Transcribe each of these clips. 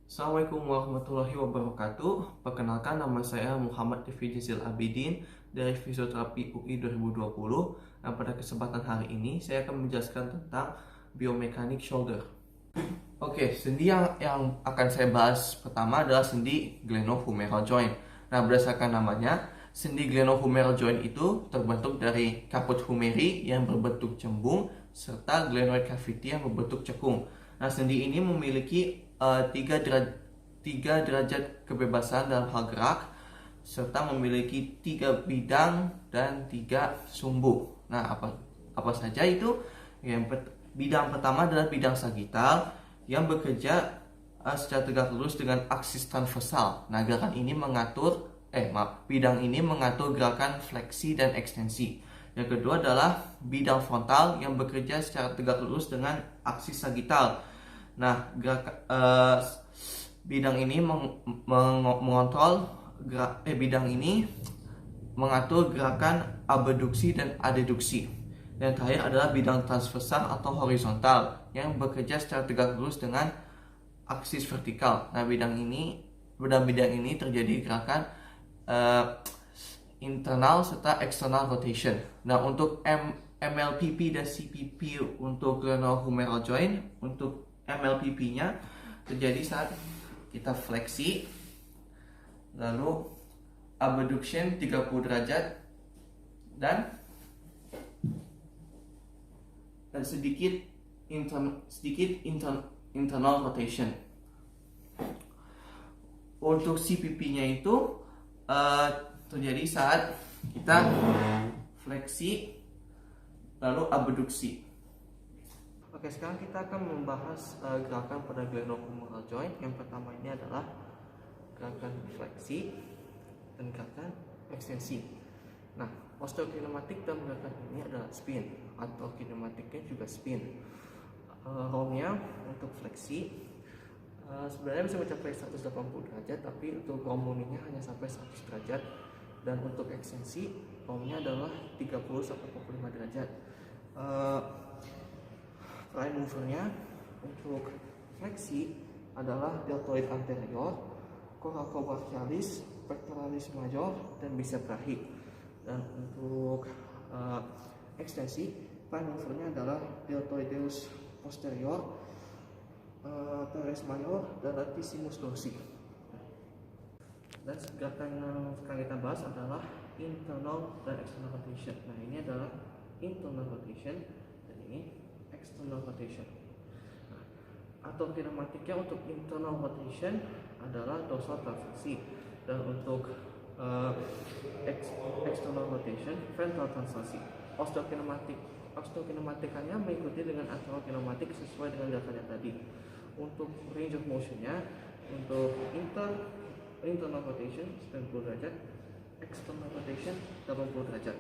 Assalamualaikum warahmatullahi wabarakatuh. Perkenalkan, nama saya Muhammad Devi Jazil Abidin dari Fisioterapi UI 2020. Dan pada kesempatan hari ini saya akan menjelaskan tentang biomekanik shoulder. Oke, sendi yang akan saya bahas pertama adalah sendi glenohumeral joint. Nah, berdasarkan namanya, sendi glenohumeral joint itu terbentuk dari kaput humeri yang berbentuk cembung serta glenoid cavity yang berbentuk cekung. Nah, sendi ini memiliki tiga derajat kebebasan dalam hal gerak serta memiliki 3 bidang dan 3 sumbu. Nah, apa saja itu? Bidang pertama adalah bidang sagital yang bekerja secara tegak lurus dengan aksis transversal. Nah, bidang ini mengatur gerakan fleksi dan ekstensi. Yang kedua adalah bidang frontal yang bekerja secara tegak lurus dengan aksis sagital. Nah, bidang ini bidang ini mengatur gerakan abduksi dan adduksi. Dan terakhir adalah bidang transversal atau horizontal yang bekerja secara tegak lurus dengan aksis vertikal. Nah, bidang ini terjadi gerakan internal serta external rotation. Nah, untuk MLPP dan CPP untuk glenohumeral joint, untuk MLPP-nya terjadi saat kita fleksi, lalu abduction 30 derajat dan sedikit internal rotation. Untuk CPP-nya itu terjadi saat kita fleksi lalu abduksi. Oke, sekarang kita akan membahas gerakan pada glenohumeral joint. Yang pertama ini adalah gerakan fleksi dan gerakan ekstensi. Nah, osteokinematik dalam gerakan ini adalah spin, atau kinematiknya juga spin. ROM-nya untuk fleksi sebenarnya bisa mencapai 180 derajat, tapi untuk ROM muninya hanya sampai 100 derajat. Dan untuk ekstensi, ROM-nya adalah 30-45 derajat. Prime movernya untuk fleksi adalah deltoid anterior, coracobrachialis, pectoralis major, dan bicep brachii. Dan untuk ekstensi, prime movernya adalah deltoideus posterior, teres major, dan latissimus dorsi. Dan gerakan yang sekarang kita bahas adalah internal dan external rotation. Nah, ini adalah internal rotation dan ini external rotation. Nah, atau kinematiknya untuk internal rotation adalah dorsal transversi, dan untuk external rotation ventral transversi. Osteokinematikannya mengikuti dengan anterokinematik sesuai dengan gerakannya tadi. Untuk range of motionnya, untuk internal rotation 90 derajat, external rotation 80 derajat.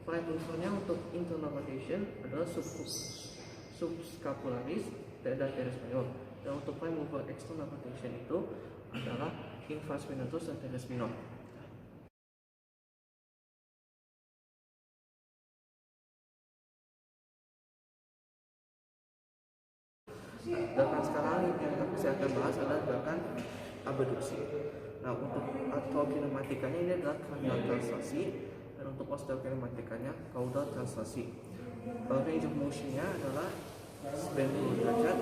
Prime movernya untuk internal rotation adalah subscapularis dan teres major. Dan untuk prime mover external rotation itu adalah infra spinatus dan teres minor. Gerakan sekarang yang saya akan bahas adalah gerakan abduksi. Nah, untuk arthrokinematikanya ini adalah cranial transversi, dan untuk osteokinematikanya caudal transversi. Range of motionnya adalah 90 derajat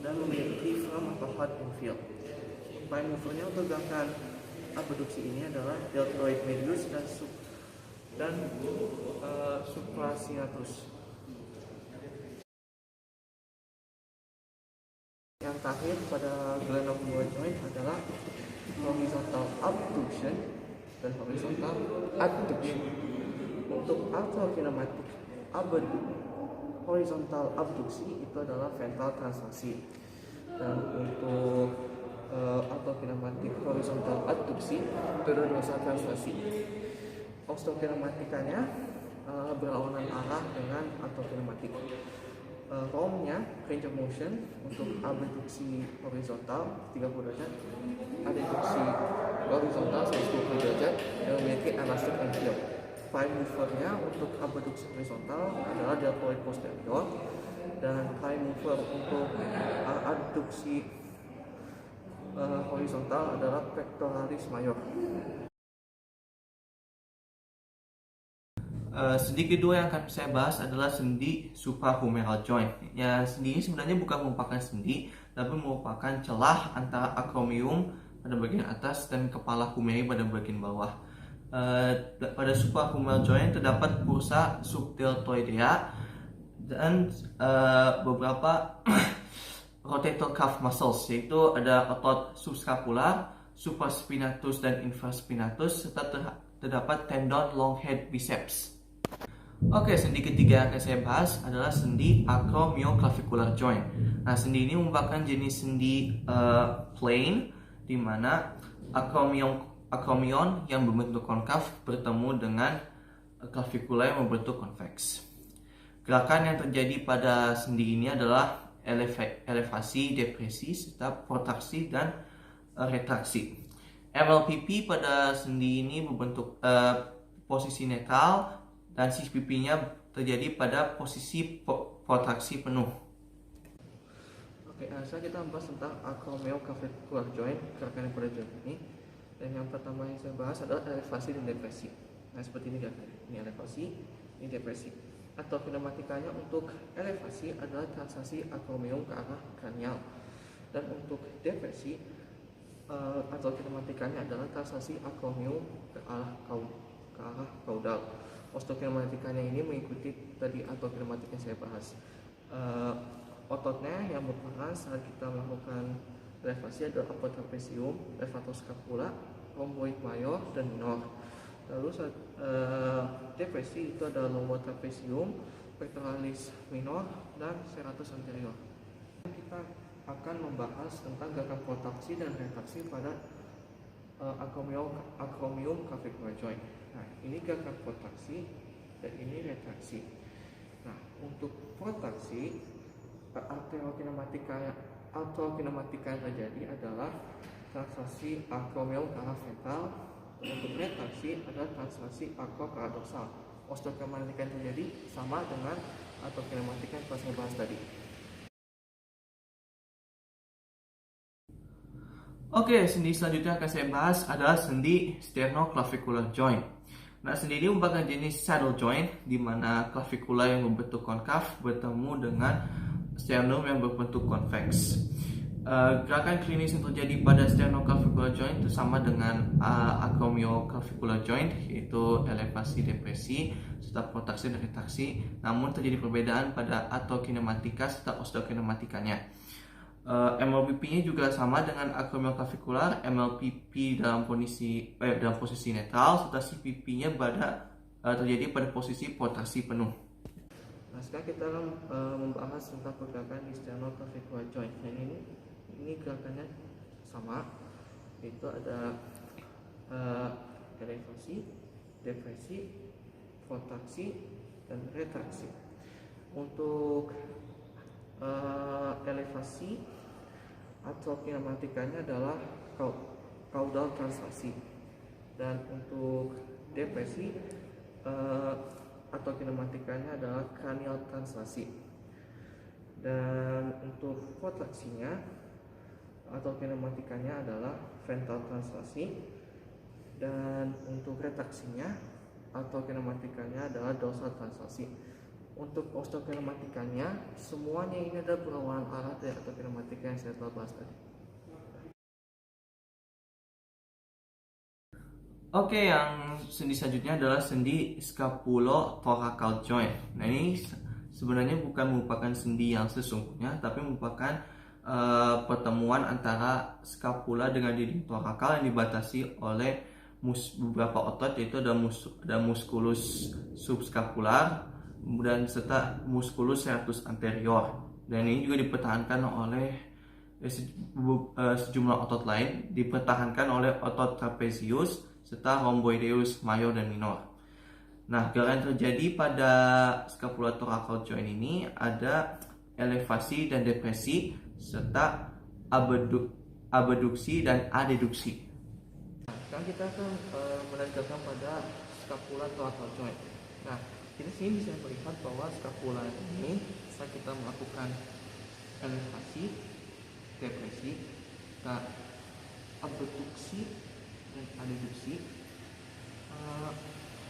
dan memiliki firm atau hard infield. Prime movernya untuk gerakan abduksi ini adalah deltoid medius dan supraspinatus. Yang terakhir pada glenohumeral joint adalah horizontal abduction dan horizontal adduction. Untuk arthrokinematik horizontal abduksi itu adalah ventral transversi, dan untuk arthrokinematik horizontal adduksi itu adalah dorsal transversi. Osteokinematikanya berlawanan arah dengan arthrokinematik. ROM-nya range of motion untuk abduksi horizontal 30 derajat, adduksi horizontal 120 derajat, yang memiliki elastic angle. Prime movernya untuk abduksi horizontal adalah deltoid posterior, dan prime mover untuk adduksi horizontal adalah pectoralis major. Sendi kedua yang akan saya bahas adalah sendi suprahumeral joint. Ya, sendi ini sebenarnya bukan merupakan sendi, tapi merupakan celah antara acromion pada bagian atas dan kepala humeri pada bagian bawah. Pada suprahumeral joint terdapat bursa subdeltoidea dan beberapa rotator cuff muscles, yaitu ada otot subscapular, supraspinatus dan infraspinatus, serta terdapat tendon long head biceps. Oke, sendi ketiga yang akan saya bahas adalah sendi acromioclavicular joint. Nah, sendi ini merupakan jenis sendi plane, di mana acromion yang berbentuk konkav bertemu dengan clavicula yang berbentuk convex. Gerakan yang terjadi pada sendi ini adalah elevasi, depresi, serta protraksi dan retraksi. MLPP pada sendi ini berbentuk posisi netral, dan sisi pipinya terjadi pada posisi protraksi penuh. Oke, sekarang kita membahas tentang acromioclavicular joint, gerakan pada joint ini. Dan yang pertama yang saya bahas adalah elevasi dan depresi. Nah, seperti ini gerakannya. Ini elevasi, ini depresi. Atau kinematikanya untuk elevasi adalah translasi acromion ke arah kranial. Dan untuk depresi atau kinematikanya adalah translasi acromion ke arah caudal. Osteokinematikanya ini mengikuti tadi atau kinematik yang saya bahas. Ototnya yang berperan saat kita melakukan elevasi adalah upper trapezium, levator scapula, rhomboid major dan minor. Lalu saat depresi itu ada lower trapezium, pectoralis minor dan serratus anterior. Kita akan membahas tentang gerakan protraksi dan retraksi pada acromioclavicular joint. Nah, ini gerakan protraksi dan ini retraksi. Nah, untuk protraksi arteriokinematika yang terjadi adalah translasi acromion ke arah ventral. Untuk retraksi adalah translasi acro ke arah dorsal. Osteokinematika yang terjadi sama dengan arteriokinematika yang telah saya bahas tadi. Oke, sendi selanjutnya akan saya bahas adalah sendi sternoclavicular joint. Nah, sendi ini merupakan jenis saddle joint, di mana clavicula yang berbentuk konkav bertemu dengan sternum yang berbentuk convex. Gerakan klinis yang terjadi pada sternoclavicular joint itu sama dengan acromioclavicular joint, yaitu elevasi, depresi, serta protraksi dan retraksi. Namun terjadi perbedaan pada arteriokinematika serta osteokinematikanya. MLPP-nya juga sama dengan acromioclavicular. MLPP dalam posisi netral, serta CPP-nya terjadi pada posisi protraksi penuh. Nah, sekarang kita akan membahas tentang pergerakan di sternoclavicular joint. Nah, ini gerakannya sama, itu ada elevasi, depresi, protraksi, dan retraksi. Untuk elevasi atau kinematikanya adalah caudal translasi, dan untuk depresi atau kinematikanya adalah cranial translasi, dan untuk protraksinya atau kinematikanya adalah ventral translasi, dan untuk retraksinya atau kinematikanya adalah dorsal translasi. Untuk osteokinematikanya, semuanya ini adalah berlawanan arah dari arteriokinematika yang saya telah bahas tadi. Oke, yang sendi selanjutnya adalah sendi scapulothoracal joint. Nah, ini sebenarnya bukan merupakan sendi yang sesungguhnya, tapi merupakan pertemuan antara scapula dengan dinding thoracal yang dibatasi oleh beberapa otot, yaitu ada musculus subscapular, kemudian serta musculus serratus anterior. Dan ini juga dipertahankan oleh sejumlah otot lain, dipertahankan oleh otot trapezius serta rhomboideus major dan minor. Nah, gerakan yang terjadi pada scapulothoracal joint ini ada elevasi dan depresi serta abduksi dan adeduksi. Nah, sekarang kita akan menanyakan pada scapulothoracal joint. Nah, di sini bisa melihat bahwa scapula ini saat kita melakukan elevasi, depresi, abduksi dan adduksi.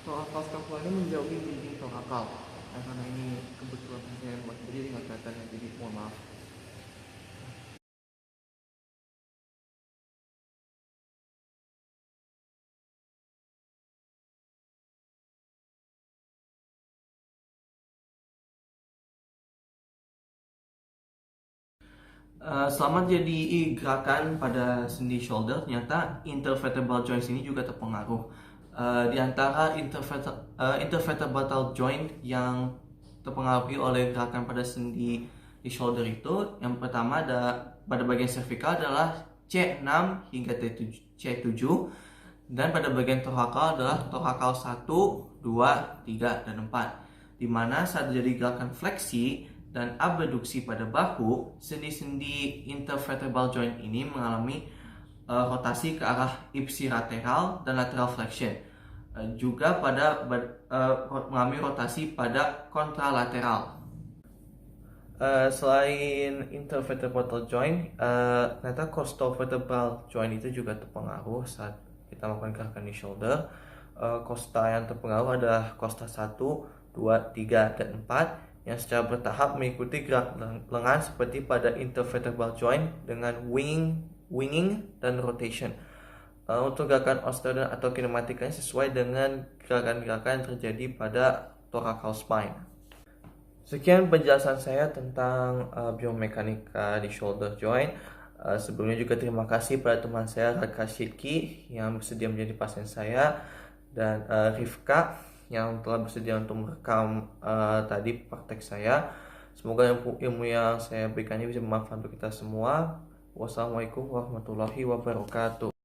Torakal skapula ini menjauhi dinding torakal. Karena ini kebetulan saya buat jadi nggak kelihatan ya, jadi mohon maaf. Selama jadi gerakan pada sendi shoulder, ternyata intervertebral joints ini juga terpengaruh. Di antara intervertebral joint yang terpengaruhi oleh gerakan pada sendi di shoulder itu, yang pertama ada pada bagian cervical adalah C6 hingga C7, dan pada bagian thoracal adalah thoracal 1, 2, 3, dan 4. Dimana saat terjadi gerakan fleksi dan abduksi pada bahu, sendi-sendi intervertebral joint ini mengalami rotasi ke arah ipsilateral dan lateral flexion. Juga mengalami rotasi pada kontralateral. Selain intervertebral joint, ternyata costovertebral joint itu juga terpengaruh saat kita melakukan gerakan di shoulder. Costa yang terpengaruh adalah costa 1, 2, 3, dan 4 yang secara bertahap mengikuti gerak lengan seperti pada intervertebral joint dengan winging dan rotation. Untuk gerakan osteoden atau kinematikanya sesuai dengan gerakan-gerakan yang terjadi pada thoracal spine. Sekian penjelasan saya tentang biomekanika di shoulder joint. Sebelumnya juga terima kasih pada teman saya Raka Syidki yang bersedia menjadi pasien saya, dan Rifka yang telah bersedia untuk merekam tadi praktek saya. Semoga ilmu yang saya berikan ini bisa bermanfaat untuk kita semua. Wassalamualaikum warahmatullahi wabarakatuh.